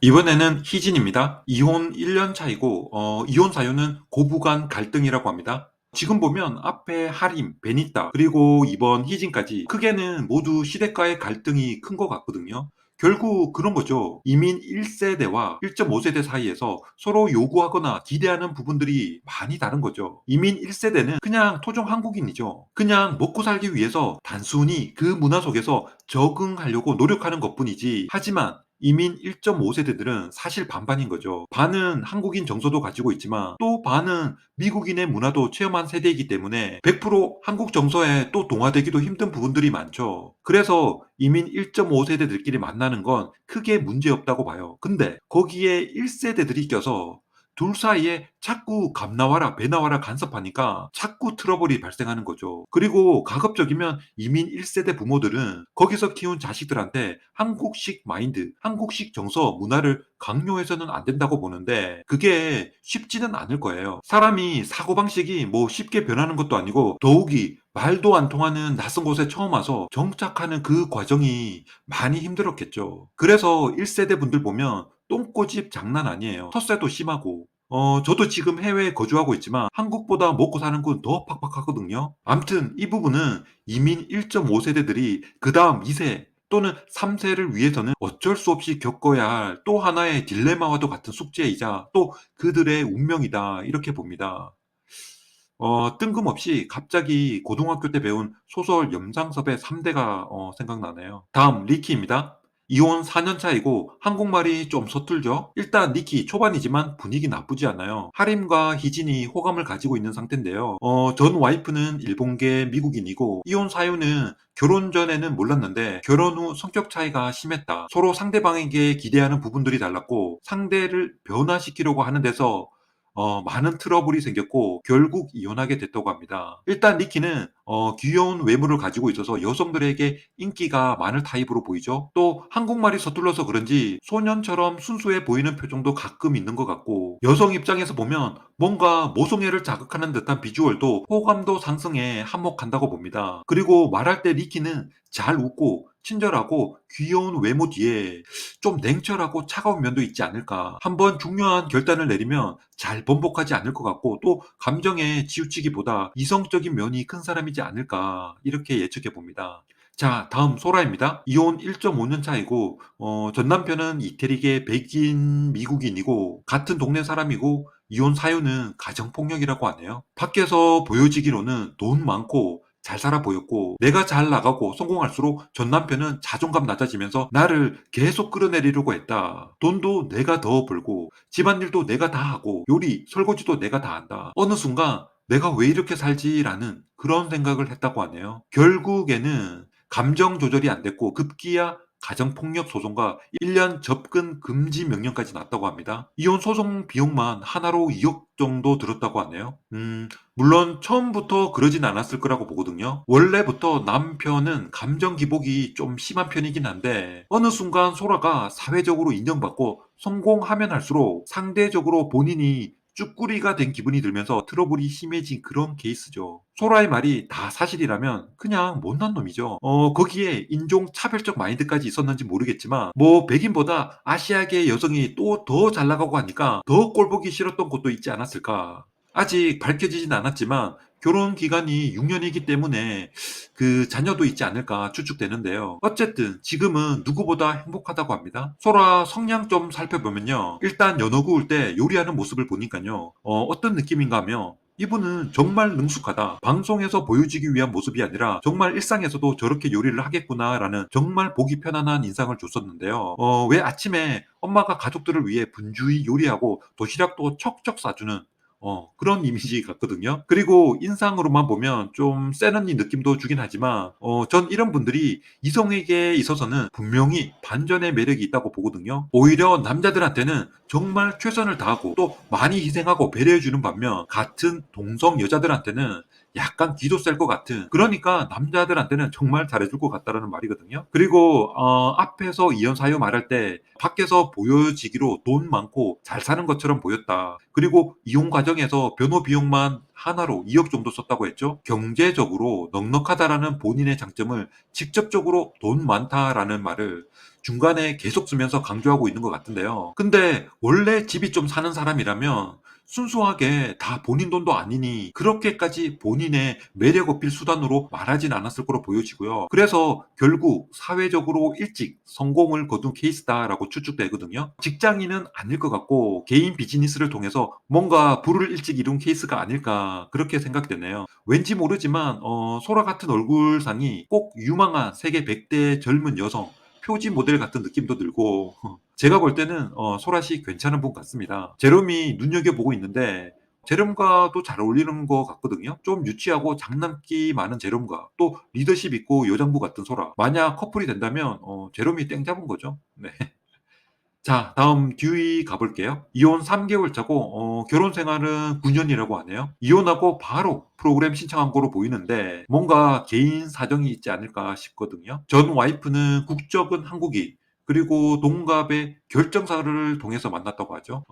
이번에는 희진입니다. 이혼 1년 차이고, 이혼 사유는 고부간 갈등이라고 합니다. 지금 보면 앞에 하림, 베니따, 그리고 이번 희진까지 크게는 모두 시댁과의 갈등이 큰 것 같거든요. 결국 그런 거죠. 이민 1세대와 1.5세대 사이에서 서로 요구하거나 기대하는 부분들이 많이 다른 거죠. 이민 1세대는 그냥 토종 한국인이죠. 그냥 먹고 살기 위해서 단순히 그 문화 속에서 적응하려고 노력하는 것뿐이지. 하지만 이민 1.5세대들은 사실 반반인 거죠. 반은 한국인 정서도 가지고 있지만 또 반은 미국인의 문화도 체험한 세대이기 때문에 100% 한국 정서에 또 동화되기도 힘든 부분들이 많죠. 그래서 이민 1.5세대들끼리 만나는 건 크게 문제없다고 봐요. 근데 거기에 1세대들이 껴서 둘 사이에 자꾸 갑 나와라 배 나와라 간섭하니까 자꾸 트러블이 발생하는 거죠. 그리고 가급적이면 이민 1세대 부모들은 거기서 키운 자식들한테 한국식 마인드, 한국식 정서, 문화를 강요해서는 안 된다고 보는데 그게 쉽지는 않을 거예요. 사람이 사고방식이 뭐 쉽게 변하는 것도 아니고 더욱이 말도 안 통하는 낯선 곳에 처음 와서 정착하는 그 과정이 많이 힘들었겠죠. 그래서 1세대 분들 보면 똥꼬집 장난 아니에요. 텃세도 심하고. 저도 지금 해외에 거주하고 있지만 한국보다 먹고 사는 건 더 팍팍하거든요. 암튼 이 부분은 이민 1.5세대들이 그 다음 2세 또는 3세를 위해서는 어쩔 수 없이 겪어야 할 또 하나의 딜레마와도 같은 숙제이자 또 그들의 운명이다 이렇게 봅니다. 뜬금없이 갑자기 고등학교 때 배운 소설 염상섭의 3대가 생각나네요. 다음 리키입니다. 이혼 4년 차이고 한국말이 좀 서툴죠? 일단 니키 초반이지만 분위기 나쁘지 않아요. 하림과 희진이 호감을 가지고 있는 상태인데요. 전 와이프는 일본계 미국인이고 이혼 사유는 결혼 전에는 몰랐는데 결혼 후 성격 차이가 심했다. 서로 상대방에게 기대하는 부분들이 달랐고 상대를 변화시키려고 하는 데서 많은 트러블이 생겼고 결국 이혼하게 됐다고 합니다. 일단 니키는 귀여운 외모를 가지고 있어서 여성들에게 인기가 많을 타입으로 보이죠. 또 한국말이 서툴러서 그런지 소년처럼 순수해 보이는 표정도 가끔 있는 것 같고 여성 입장에서 보면 뭔가 모성애를 자극하는 듯한 비주얼도 호감도 상승에 한몫한다고 봅니다. 그리고 말할 때 니키는 잘 웃고 친절하고 귀여운 외모 뒤에 좀 냉철하고 차가운 면도 있지 않을까. 한번 중요한 결단을 내리면 잘 번복하지 않을 것 같고 또 감정에 치우치기보다 이성적인 면이 큰 사람이지 않을까 이렇게 예측해 봅니다. 자, 다음 소라입니다. 이혼 1.5년 차이고 전 남편은 이태리계 백인 미국인이고 같은 동네 사람이고 이혼 사유는 가정폭력이라고 하네요. 밖에서 보여지기로는 돈 많고 잘 살아 보였고 내가 잘 나가고 성공할수록 전 남편은 자존감 낮아지면서 나를 계속 끌어내리려고 했다. 돈도 내가 더 벌고 집안일도 내가 다 하고 요리, 설거지도 내가 다 한다. 어느 순간 내가 왜 이렇게 살지라는 그런 생각을 했다고 하네요. 결국에는 감정 조절이 안 됐고 급기야 가정폭력 소송과 1년 접근 금지 명령까지 났다고 합니다. 이혼 소송 비용만 하나로 2억 정도 들었다고 하네요. 물론 처음부터 그러진 않았을 거라고 보거든요. 원래부터 남편은 감정 기복이 좀 심한 편이긴 한데 어느 순간 소라가 사회적으로 인정받고 성공하면 할수록 상대적으로 본인이 쭈꾸리가 된 기분이 들면서 트러블이 심해진 그런 케이스죠. 소라의 말이 다 사실이라면 그냥 못난 놈이죠. 거기에 인종 차별적 마인드까지 있었는지 모르겠지만 뭐 백인보다 아시아계 여성이 또 더 잘 나가고 하니까 더 꼴보기 싫었던 것도 있지 않았을까. 아직 밝혀지진 않았지만 결혼 기간이 6년이기 때문에 그 자녀도 있지 않을까 추측되는데요. 어쨌든 지금은 누구보다 행복하다고 합니다. 소라 성향 좀 살펴보면요. 일단 연어 구울 때 요리하는 모습을 보니까요. 어떤 느낌인가 하면 이분은 정말 능숙하다. 방송에서 보여지기 위한 모습이 아니라 정말 일상에서도 저렇게 요리를 하겠구나라는 정말 보기 편안한 인상을 줬었는데요. 왜 아침에 엄마가 가족들을 위해 분주히 요리하고 도시락도 척척 싸주는 그런 이미지 같거든요. 그리고 인상으로만 보면 좀 센 언니 느낌도 주긴 하지만 전 이런 분들이 이성에게 있어서는 분명히 반전의 매력이 있다고 보거든요. 오히려 남자들한테는 정말 최선을 다하고 또 많이 희생하고 배려해주는 반면 같은 동성 여자들한테는 약간 기도 셀 것 같은, 그러니까 남자들한테는 정말 잘해줄 것 같다라는 말이거든요. 그리고 앞에서 이혼 사유 말할 때 밖에서 보여지기로 돈 많고 잘 사는 것처럼 보였다. 그리고 이혼 과정에서 변호 비용만 하나로 2억 정도 썼다고 했죠. 경제적으로 넉넉하다라는 본인의 장점을 직접적으로 돈 많다라는 말을 중간에 계속 쓰면서 강조하고 있는 것 같은데요. 근데 원래 집이 좀 사는 사람이라면 순수하게 다 본인 돈도 아니니 그렇게까지 본인의 매력 어필 수단으로 말하진 않았을 거로 보여지고요. 그래서 결국 사회적으로 일찍 성공을 거둔 케이스다라고 추측되거든요. 직장인은 아닐 것 같고 개인 비즈니스를 통해서 뭔가 부를 일찍 이룬 케이스가 아닐까 그렇게 생각되네요. 왠지 모르지만 소라 같은 얼굴상이 꼭 유망한 세계 100대 젊은 여성 표지 모델 같은 느낌도 들고 제가 볼 때는 소라 씨 괜찮은 분 같습니다. 제롬이 눈여겨보고 있는데 제롬과도 잘 어울리는 것 같거든요. 좀 유치하고 장난기 많은 제롬과 또 리더십 있고 여장부 같은 소라. 만약 커플이 된다면 제롬이 땡 잡은 거죠. 네. 자, 다음 듀이 가볼게요. 이혼 3개월 차고 결혼 생활은 9년이라고 하네요. 이혼하고 바로 프로그램 신청한 거로 보이는데 뭔가 개인 사정이 있지 않을까 싶거든요. 전 와이프는 국적은 한국인, 그리고 동갑의 결정사를 통해서 만났다고 하죠.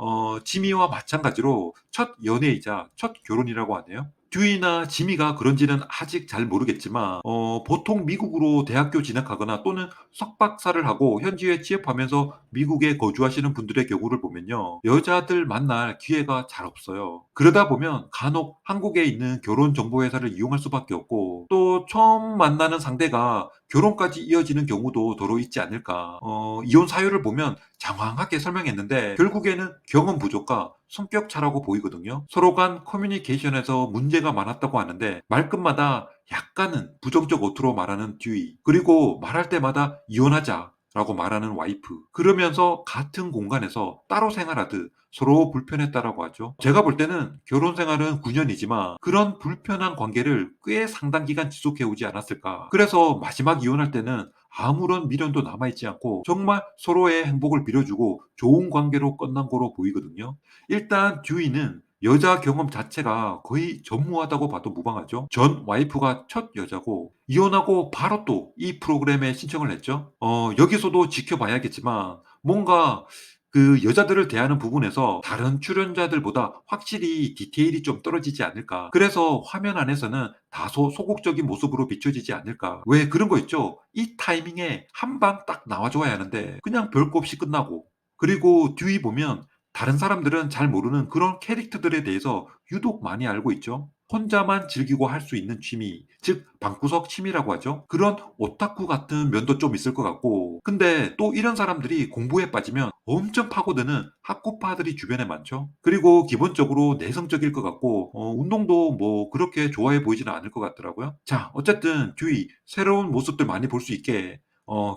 지미와 마찬가지로 첫 연애이자 첫 결혼이라고 하네요. 듀이나 지미가 그런지는 아직 잘 모르겠지만 보통 미국으로 대학교 진학하거나 또는 석박사를 하고 현지에 취업하면서 미국에 거주하시는 분들의 경우를 보면요, 여자들 만날 기회가 잘 없어요. 그러다 보면 간혹 한국에 있는 결혼정보회사를 이용할 수밖에 없고 또 처음 만나는 상대가 결혼까지 이어지는 경우도 더러 있지 않을까. 이혼 사유를 보면 장황하게 설명했는데 결국에는 경험 부족과 성격 차라고 보이거든요. 서로 간 커뮤니케이션에서 문제가 많았다고 하는데 말끝마다 약간은 부정적 어투로 말하는 듀이, 그리고 말할 때마다 이혼하자 라고 말하는 와이프, 그러면서 같은 공간에서 따로 생활하듯 서로 불편했다라고 하죠. 제가 볼 때는 결혼 생활은 9년이지만 그런 불편한 관계를 꽤 상당 기간 지속해 오지 않았을까. 그래서 마지막 이혼할 때는 아무런 미련도 남아있지 않고 정말 서로의 행복을 빌어주고 좋은 관계로 끝난 거로 보이거든요. 일단 듀이는 여자 경험 자체가 거의 전무하다고 봐도 무방하죠. 전 와이프가 첫 여자고 이혼하고 바로 또 이 프로그램에 신청을 했죠. 여기서도 지켜봐야겠지만 뭔가 그 여자들을 대하는 부분에서 다른 출연자들보다 확실히 디테일이 좀 떨어지지 않을까. 그래서 화면 안에서는 다소 소극적인 모습으로 비춰지지 않을까. 왜 그런 거 있죠? 이 타이밍에 한 방 딱 나와줘야 하는데 그냥 별 거 없이 끝나고. 그리고 뒤에 보면 다른 사람들은 잘 모르는 그런 캐릭터들에 대해서 유독 많이 알고 있죠. 혼자만 즐기고 할 수 있는 취미, 즉 방구석 취미라고 하죠. 그런 오타쿠 같은 면도 좀 있을 것 같고, 근데 또 이런 사람들이 공부에 빠지면 엄청 파고드는 학구파들이 주변에 많죠. 그리고 기본적으로 내성적일 것 같고 운동도 뭐 그렇게 좋아해 보이지는 않을 것 같더라고요. 자, 어쨌든 듀이 새로운 모습들 많이 볼 수 있게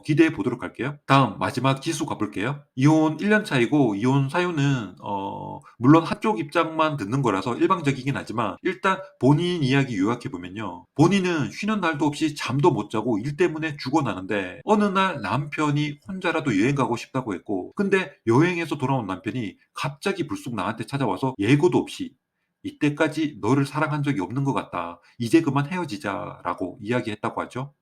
기대해 보도록 할게요. 다음 마지막 지수 가볼게요. 이혼 1년 차이고 이혼 사유는 물론 한쪽 입장만 듣는 거라서 일방적이긴 하지만 일단 본인 이야기 요약해 보면요. 본인은 쉬는 날도 없이 잠도 못 자고 일 때문에 죽어나는데 어느 날 남편이 혼자라도 여행 가고 싶다고 했고, 근데 여행에서 돌아온 남편이 갑자기 불쑥 나한테 찾아와서 예고도 없이 이때까지 너를 사랑한 적이 없는 것 같다. 이제 그만 헤어지자라고 이야기했다고 하죠.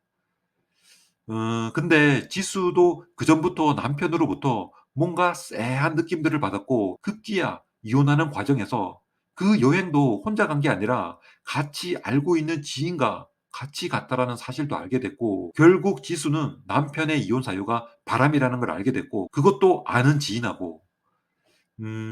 근데 지수도 그전부터 남편으로부터 뭔가 쎄한 느낌들을 받았고 급기야 이혼하는 과정에서 그 여행도 혼자 간 게 아니라 같이 알고 있는 지인과 같이 갔다라는 사실도 알게 됐고, 결국 지수는 남편의 이혼 사유가 바람이라는 걸 알게 됐고 그것도 아는 지인하고,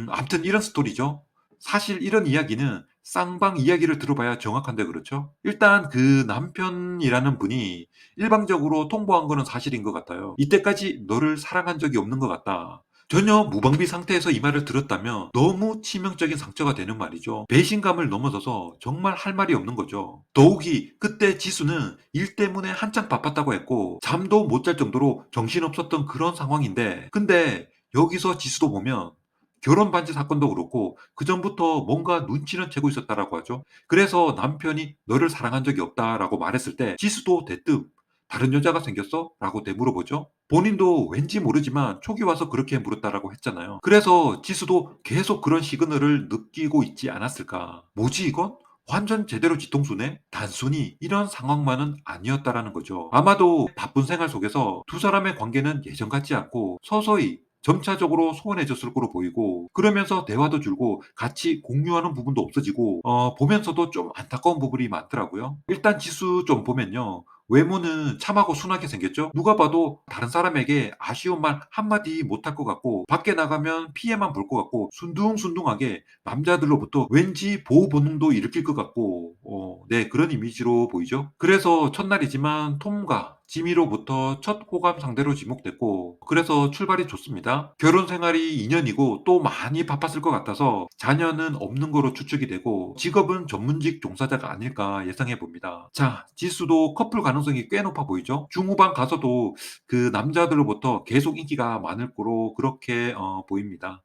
아무튼 이런 스토리죠. 사실 이런 이야기는 쌍방 이야기를 들어봐야 정확한데 그렇죠? 일단 그 남편이라는 분이 일방적으로 통보한 거는 사실인 것 같아요. 이때까지 너를 사랑한 적이 없는 것 같다. 전혀 무방비 상태에서 이 말을 들었다면 너무 치명적인 상처가 되는 말이죠. 배신감을 넘어서서 정말 할 말이 없는 거죠. 더욱이 그때 지수는 일 때문에 한창 바빴다고 했고 잠도 못 잘 정도로 정신없었던 그런 상황인데, 근데 여기서 지수도 보면 결혼 반지 사건도 그렇고 그전부터 뭔가 눈치는 채고 있었다라고 하죠. 그래서 남편이 너를 사랑한 적이 없다라고 말했을 때 지수도 대뜸 다른 여자가 생겼어? 라고 되물어보죠. 본인도 왠지 모르지만 촉이 와서 그렇게 물었다라고 했잖아요. 그래서 지수도 계속 그런 시그널을 느끼고 있지 않았을까. 뭐지 이건? 완전 제대로 뒤통수네? 단순히 이런 상황만은 아니었다라는 거죠. 아마도 바쁜 생활 속에서 두 사람의 관계는 예전 같지 않고 서서히 점차적으로 소원해졌을 거로 보이고, 그러면서 대화도 줄고 같이 공유하는 부분도 없어지고 보면서도 좀 안타까운 부분이 많더라고요. 일단 지수 좀 보면요. 외모는 참하고 순하게 생겼죠? 누가 봐도 다른 사람에게 아쉬운 말 한마디 못할 것 같고, 밖에 나가면 피해만 볼 것 같고, 순둥순둥하게 남자들로부터 왠지 보호 본능도 일으킬 것 같고, 네, 그런 이미지로 보이죠. 그래서 첫날이지만 톰과 지미로부터 첫 호감 상대로 지목됐고, 그래서 출발이 좋습니다. 결혼 생활이 2년이고 또 많이 바빴을 것 같아서 자녀는 없는 거로 추측이 되고, 직업은 전문직 종사자가 아닐까 예상해 봅니다. 자, 지수도 커플 가능성이 꽤 높아 보이죠. 중후반 가서도 그 남자들로부터 계속 인기가 많을 거로 그렇게 보입니다.